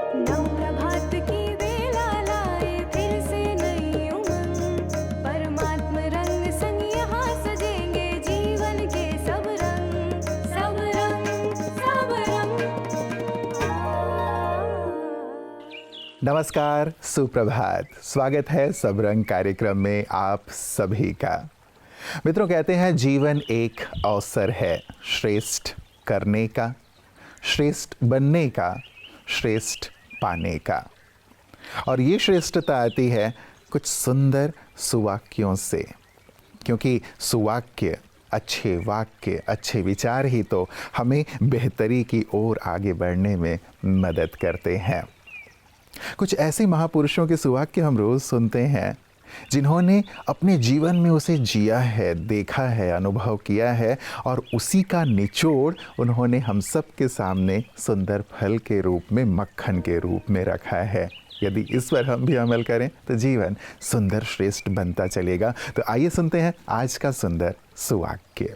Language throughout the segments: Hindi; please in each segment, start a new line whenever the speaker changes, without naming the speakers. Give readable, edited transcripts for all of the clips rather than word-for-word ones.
नव प्रभात की बेला लाए फिर से नई उमंग, परमात्म रंग संग यहाँ सजेंगे जीवन के सब रंग, सब रंग, सब रंग।
नमस्कार, सुप्रभात। स्वागत है सब रंग कार्यक्रम में आप सभी का। मित्रों, कहते हैं जीवन एक अवसर है श्रेष्ठ करने का, श्रेष्ठ बनने का, श्रेष्ठ पाने का। और ये श्रेष्ठता आती है कुछ सुंदर सुवाक्यों से, क्योंकि सुवाक्य, अच्छे वाक्य, अच्छे विचार ही तो हमें बेहतरी की ओर आगे बढ़ने में मदद करते हैं। कुछ ऐसे महापुरुषों के सुवाक्य हम रोज़ सुनते हैं जिन्होंने अपने जीवन में उसे जिया है, देखा है, अनुभव किया है और उसी का निचोड़ उन्होंने हम सब के सामने सुंदर फल के रूप में, मक्खन के रूप में रखा है। यदि इस पर हम भी अमल करें तो जीवन सुंदर श्रेष्ठ बनता चलेगा। तो आइए सुनते हैं आज का सुंदर सुवाक्य।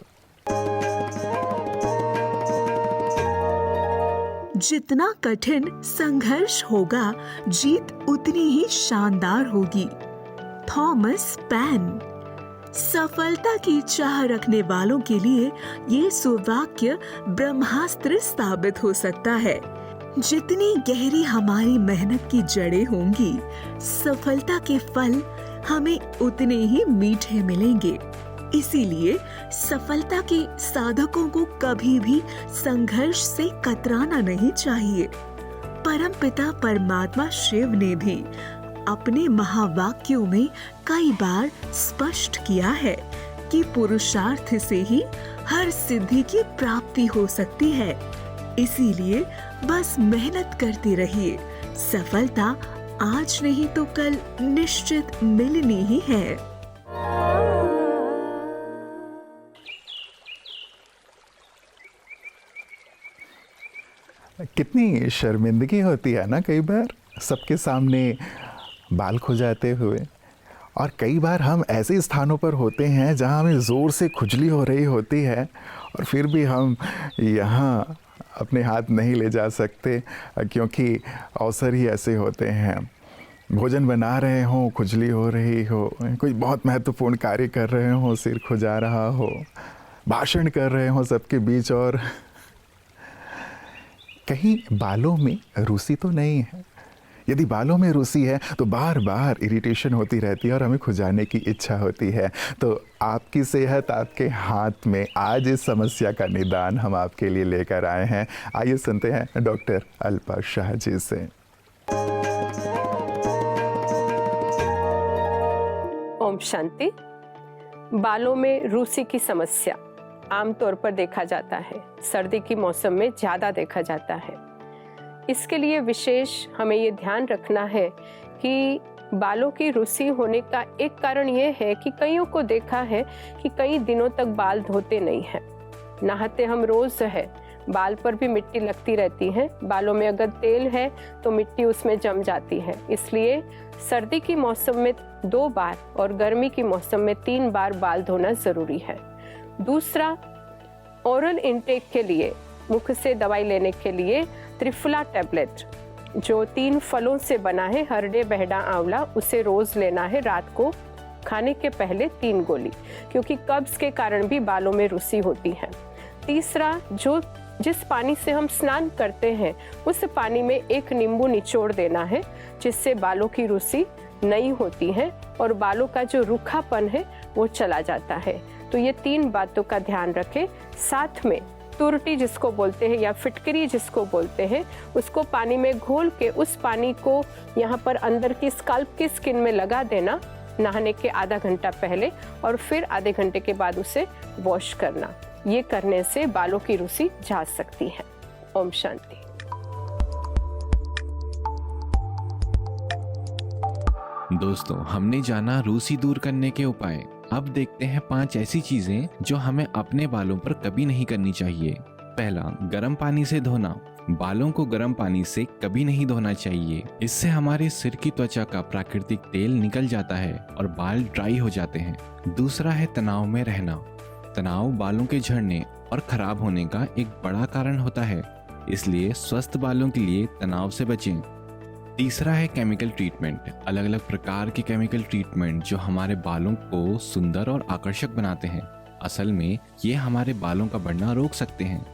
जितना कठिन संघर्ष होगा, जीत उतनी ही शानदार होगी। Thomas pan. सफलता की चाह रखने वालों के लिए ये सुवाक्य ब्रह्मास्त्र साबित हो सकता है। जितनी गहरी हमारी मेहनत की जड़ें होंगी, सफलता के फल हमें उतने ही मीठे मिलेंगे। इसीलिए सफलता के साधकों को कभी भी संघर्ष से कतराना नहीं चाहिए। परमपिता परमात्मा शिव ने भी अपने महावाक्यों में कई बार स्पष्ट किया है कि पुरुषार्थ से ही हर सिद्धि की प्राप्ति हो सकती है। इसीलिए बस मेहनत करते रहिए। सफलता आज नहीं तो कल निश्चित मिलनी ही है।
कितनी शर्मिंदगी होती है ना कई बार सबके सामने बाल खुजाते हुए। और कई बार हम ऐसे स्थानों पर होते हैं जहां हमें ज़ोर से खुजली हो रही होती है और फिर भी हम यहाँ अपने हाथ नहीं ले जा सकते, क्योंकि अवसर ही ऐसे होते हैं। भोजन बना रहे हों, खुजली हो रही हो, कोई बहुत महत्वपूर्ण कार्य कर रहे हों, सिर खुजा रहा हो, भाषण कर रहे हों सबके बीच और कहीं बालों में रूसी तो नहीं है। यदि बालों में रूसी है तो बार बार इरिटेशन होती रहती है और हमें खुजाने की इच्छा होती है। तो आपकी सेहत आपके हाथ में। आज इस समस्या का निदान हम आपके लिए लेकर आए हैं। आइए सुनते हैं डॉक्टर अल्पा शाह जी से।
ओम शांति। बालों में रूसी की समस्या आमतौर पर देखा जाता है, सर्दी की मौसम में ज़्यादा देखा जाता है। इसके लिए विशेष हमें ये ध्यान रखना है कि बालों की रूसी होने का एक कारण ये है कि कईयों को देखा है कि कई दिनों तक बाल धोते नहीं हैं। नहाते हम रोज़ है, बाल पर भी मिट्टी लगती रहती है। बालों में अगर तेल है तो मिट्टी उसमें जम जाती है। इसलिए सर्दी की मौसम में 2 बार और गर्मी की मौसम में 3 बार बाल धोना ज़रूरी है। दूसरा, ओरल इंटेक के लिए, मुख से दवाई लेने के लिए त्रिफला टैबलेट जो 3 फलों से बना है, हरडे, बहडा, आंवला, उसे रोज लेना है। रात को खाने के पहले 3 गोली, क्योंकि कब्ज के कारण भी बालों में रूसी होती है। तीसरा, जिस पानी से हम स्नान करते हैं उस पानी में 1 नींबू निचोड़ देना है, जिससे बालों की रूसी नहीं होती है और बालों का जो रूखापन है वो चला जाता है। तो ये 3 बातों का ध्यान रखें। साथ में तुरटी जिसको बोलते हैं या फिटकरी जिसको बोलते हैं, उसको पानी में घोल के उस पानी को यहाँ पर अंदर की स्कल्प की स्किन में लगा देना नहाने के आधा घंटा पहले, और फिर आधे घंटे के बाद उसे वॉश करना। ये करने से बालों की रूसी जा सकती है। ओम शांति।
दोस्तों, हमने जाना रूसी दूर करने के उपाय। अब देखते हैं 5 ऐसी चीजें जो हमें अपने बालों पर कभी नहीं करनी चाहिए। पहला, गर्म पानी से धोना। बालों को गर्म पानी से कभी नहीं धोना चाहिए। इससे हमारे सिर की त्वचा का प्राकृतिक तेल निकल जाता है और बाल ड्राई हो जाते हैं। दूसरा है तनाव में रहना। तनाव बालों के झड़ने और खराब होने का एक बड़ा कारण होता है, इसलिए स्वस्थ बालों के लिए तनाव से बचें। तीसरा है केमिकल ट्रीटमेंट। अलग अलग प्रकार के केमिकल ट्रीटमेंट जो हमारे बालों को सुंदर और आकर्षक बनाते हैं, असल में ये हमारे बालों का बढ़ना रोक सकते हैं।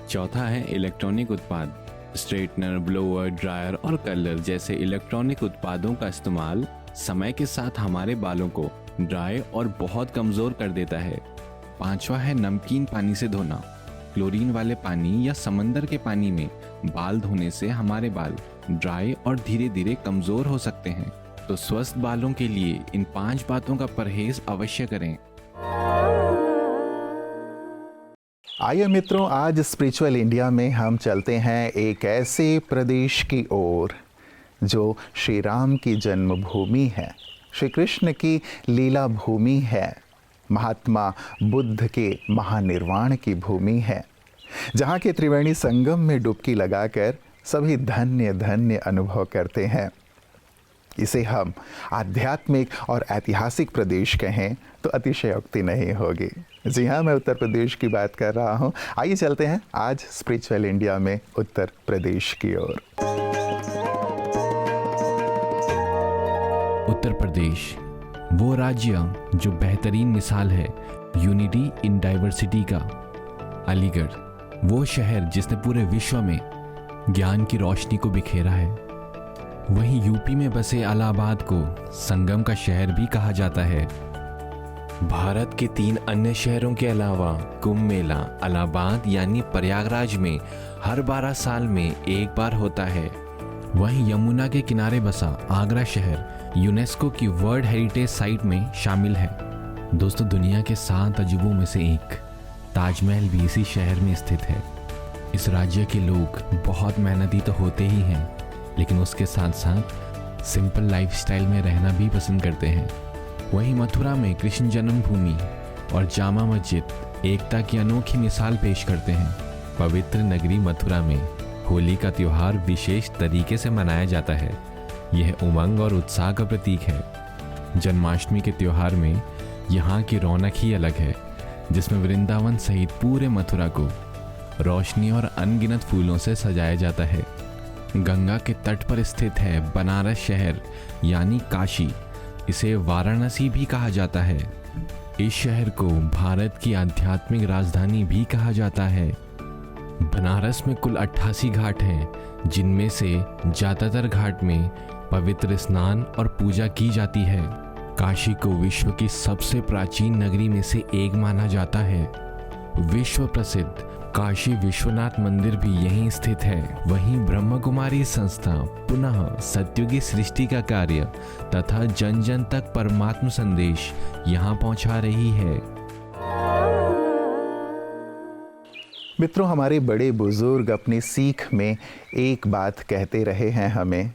चौथा है इलेक्ट्रॉनिक उत्पाद। स्ट्रेटनर, ब्लोअर, ड्रायर और कर्लर जैसे इलेक्ट्रॉनिक उत्पादों का इस्तेमाल समय के साथ हमारे बालों को ड्राई और बहुत कमजोर कर देता है। पांचवा है नमकीन पानी से धोना। क्लोरीन वाले पानी या समंदर के पानी में बाल धोने से हमारे बाल ड्राई और धीरे धीरे कमजोर हो सकते हैं। तो स्वस्थ बालों के लिए इन 5 बातों का परहेज अवश्य करें।
आइए मित्रों, आज स्पिरिचुअल इंडिया में हम चलते हैं एक ऐसे प्रदेश की ओर जो श्री राम की जन्मभूमि है, श्री कृष्ण की लीला भूमि है, महात्मा बुद्ध के महानिर्वाण की भूमि है, जहाँ के त्रिवेणी संगम में डुबकी लगाकर सभी धन्य धन्य अनुभव करते हैं। इसे हम आध्यात्मिक और ऐतिहासिक प्रदेश कहें तो अतिशयोक्ति नहीं होगी। जी हाँ, मैं उत्तर प्रदेश की बात कर रहा हूँ। आइए चलते हैं आज स्पिरिचुअल इंडिया में उत्तर प्रदेश की ओर।
उत्तर प्रदेश वो राज्य जो बेहतरीन मिसाल है यूनिटी इन डाइवर्सिटी का। अलीगढ़ वो शहर जिसने पूरे विश्व में ज्ञान की रोशनी को बिखेरा है। वहीं यूपी में बसे इलाहाबाद को संगम का शहर भी कहा जाता है। भारत के 3 अन्य शहरों के अलावा कुंभ मेला इलाहाबाद यानी प्रयागराज में हर 12 साल में एक बार होता है। वहीं यमुना के किनारे बसा आगरा शहर यूनेस्को की वर्ल्ड हेरिटेज साइट में शामिल है। दोस्तों, दुनिया के 7 अजूबों में से एक ताजमहल भी इसी शहर में स्थित है। इस राज्य के लोग बहुत मेहनती तो होते ही हैं, लेकिन उसके साथ साथ सिंपल लाइफस्टाइल में रहना भी पसंद करते हैं। वहीं मथुरा में कृष्ण जन्मभूमि और जामा मस्जिद एकता की अनोखी मिसाल पेश करते हैं। पवित्र नगरी मथुरा में होली का त्योहार विशेष तरीके से मनाया जाता है। यह उमंग और उत्साह का प्रतीक है। जन्माष्टमी के त्योहार में यहाँ की रौनक ही अलग है, जिसमें वृंदावन सहित पूरे मथुरा को रोशनी और अनगिनत फूलों से सजाया जाता है। गंगा के तट पर स्थित है बनारस शहर यानी काशी। इसे वाराणसी भी कहा जाता है। इस शहर को भारत की आध्यात्मिक राजधानी भी कहा जाता है। बनारस में कुल 88 घाट हैं, जिनमें से ज्यादातर घाट में पवित्र स्नान और पूजा की जाती है। काशी को विश्व की सबसे प्राचीन नगरी में से एक माना जाता है। विश्व प्रसिद्ध काशी विश्वनाथ मंदिर भी यहीं स्थित है। वहीं ब्रह्म कुमारी संस्था पुनः सत्युगी सृष्टि का कार्य तथा जन जन तक परमात्म संदेश यहाँ पहुँचा रही है।
मित्रों, हमारे बड़े बुजुर्ग अपनी सीख में एक बात कहते रहे हैं हमें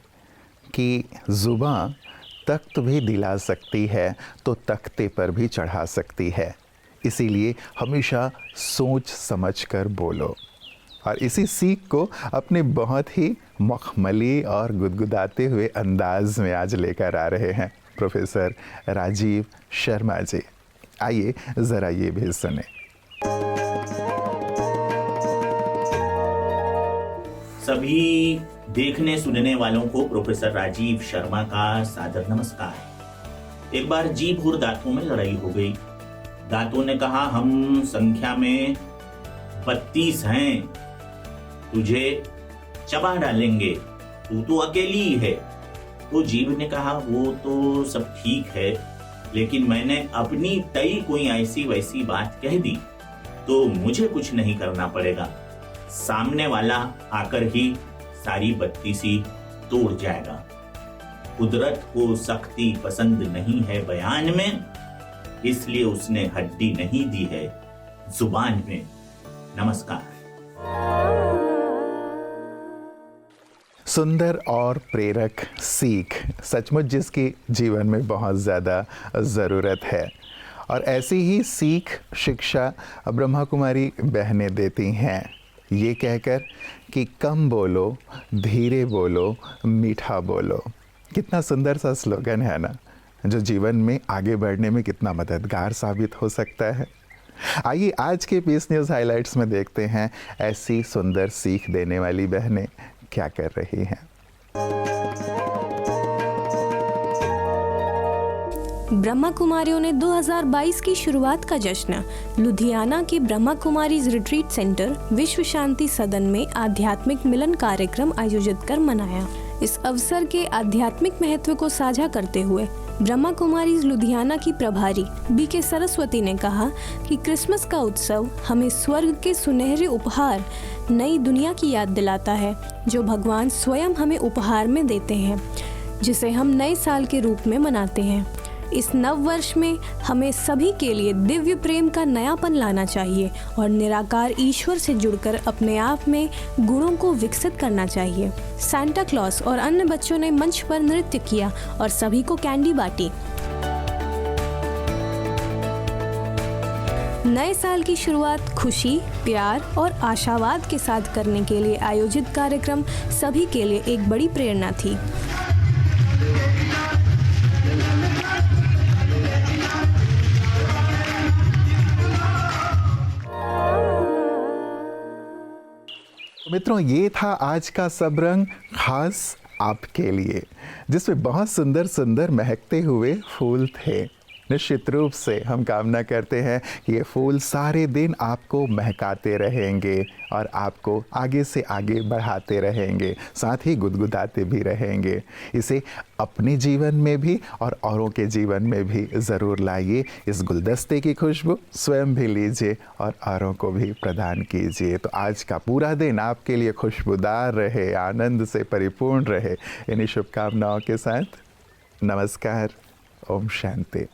कि जुबान तख्त भी दिला सकती है तो तख्ते पर भी चढ़ा सकती है। इसीलिए हमेशा सोच समझकर बोलो। और इसी सीख को अपने बहुत ही मखमली और गुदगुदाते हुए अंदाज में आज लेकर आ रहे हैं प्रोफेसर राजीव शर्मा जी। आइए ज़रा ये भी सुने।
सभी देखने सुनने वालों को प्रोफेसर राजीव शर्मा का सादर नमस्कार। एक बार जी भूर दांतों में लड़ाई हो गई। दांतों ने कहा, हम संख्या में 32 हैं, तुझे चबा डालेंगे, तू तो अकेली ही है। तो जीभ ने कहा, वो तो सब ठीक है, लेकिन मैंने अपनी तई कोई ऐसी वैसी बात कह दी तो मुझे कुछ नहीं करना पड़ेगा, सामने वाला आकर ही सारी 32 तोड़ जाएगा। कुदरत को सख्ती पसंद नहीं है बयान में, इसलिए उसने हड्डी नहीं दी है जुबान में। नमस्कार।
सुंदर और प्रेरक सीख सचमुच जिसकी जीवन में बहुत ज़्यादा ज़रूरत है। और ऐसी ही सीख शिक्षा ब्रह्मा कुमारी बहनें देती हैं, ये कहकर कि कम बोलो, धीरे बोलो, मीठा बोलो। कितना सुंदर सा स्लोगन है ना, जो जीवन में आगे बढ़ने में कितना मददगार साबित हो सकता है। आइए आज के पीस न्यूज़ हाइलाइट्स में देखते हैं ऐसी सुंदर सीख देने वाली बहनें क्या कर रही हैं।
ब्रह्मा कुमारियों ने 2022 की शुरुआत का जश्न लुधियाना के ब्रह्मा कुमारीज रिट्रीट सेंटर विश्व शांति सदन में आध्यात्मिक मिलन कार्यक्रम आयोजित कर मनाया। इस अवसर के आध्यात्मिक महत्व को साझा करते हुए ब्रह्मा कुमारीज लुधियाना की प्रभारी बीके सरस्वती ने कहा कि क्रिसमस का उत्सव हमें स्वर्ग के सुनहरे उपहार नई दुनिया की याद दिलाता है, जो भगवान स्वयं हमें उपहार में देते हैं, जिसे हम नए साल के रूप में मनाते हैं। इस नव वर्ष में हमें सभी के लिए दिव्य प्रेम का नयापन लाना चाहिए और निराकार ईश्वर से जुड़कर अपने आप में गुणों को विकसित करना चाहिए। सांता क्लॉस और अन्य बच्चों ने मंच पर नृत्य किया और सभी को कैंडी बांटी। नए साल की शुरुआत खुशी, प्यार और आशावाद के साथ करने के लिए आयोजित कार्यक्रम सभी के लिए एक बड़ी प्रेरणा थी।
मित्रों, ये था आज का सब रंग खास आपके लिए, जिसमें बहुत सुंदर सुंदर महकते हुए फूल थे। निश्चित रूप से हम कामना करते हैं कि ये फूल सारे दिन आपको महकाते रहेंगे और आपको आगे से आगे बढ़ाते रहेंगे, साथ ही गुदगुदाते भी रहेंगे। इसे अपने जीवन में भी और औरों के जीवन में भी ज़रूर लाइए। इस गुलदस्ते की खुशबू स्वयं भी लीजिए और औरों को भी प्रदान कीजिए। तो आज का पूरा दिन आपके लिए खुशबूदार रहे, आनंद से परिपूर्ण रहे। इन्हीं शुभकामनाओं के साथ नमस्कार। ओम शांति।